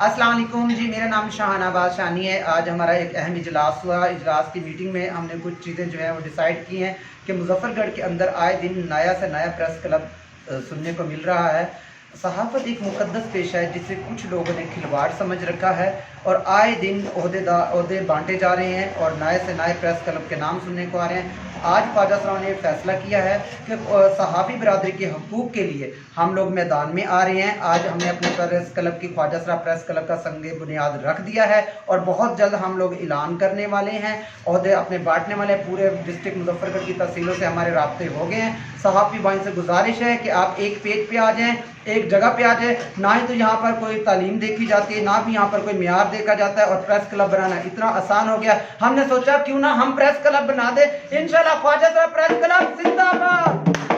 अस्सलाम वालेकुम जी, मेरा नाम शाहनाबाज शानी है। आज हमारा एक अहम इजलास हुआ। इजलास की मीटिंग में हमने कुछ चीज़ें जो है वो डिसाइड की हैं कि मुजफ्फरगढ़ के अंदर आए दिन नया से नया प्रेस क्लब सुनने को मिल रहा है। सहाफ़त एक मुक़द्दस पेशा है जिसे कुछ लोगों ने खिलवाड़ समझ रखा है और आए दिन ओहदे बांटे जा रहे हैं और नए से नए प्रेस क्लब के नाम सुनने को आ रहे हैं। आज ख्वाजा साहब ने फैसला किया है कि सहाफ़ी बरादरी के हकूक़ के लिए हम लोग मैदान में आ रहे हैं। आज हमने अपने प्रेस क्लब की ख्वाजा साहब प्रेस क्लब का संग बुनियाद रख दिया है और बहुत जल्द हम लोग ऐलान करने वाले हैं, ओहदे अपने बांटने वाले। पूरे डिस्ट्रिक्ट मुजफ्फरगढ़ की तहसीलों से हमारे राब्ते हो गए हैं। सहाफ़ी भाई से गुजारिश है कि आप एक पेज पे आ जाएँ, एक जगह पे आ जाए। ना ही तो यहाँ पर कोई तालीम देखी जाती है, ना भी यहाँ पर कोई मियार देखा जाता है और प्रेस क्लब बनाना इतना आसान हो गया। हमने सोचा क्यों ना हम प्रेस क्लब बना दे। इंशाल्लाह ख्वाजा साहब प्रेस क्लब जिंदाबाद।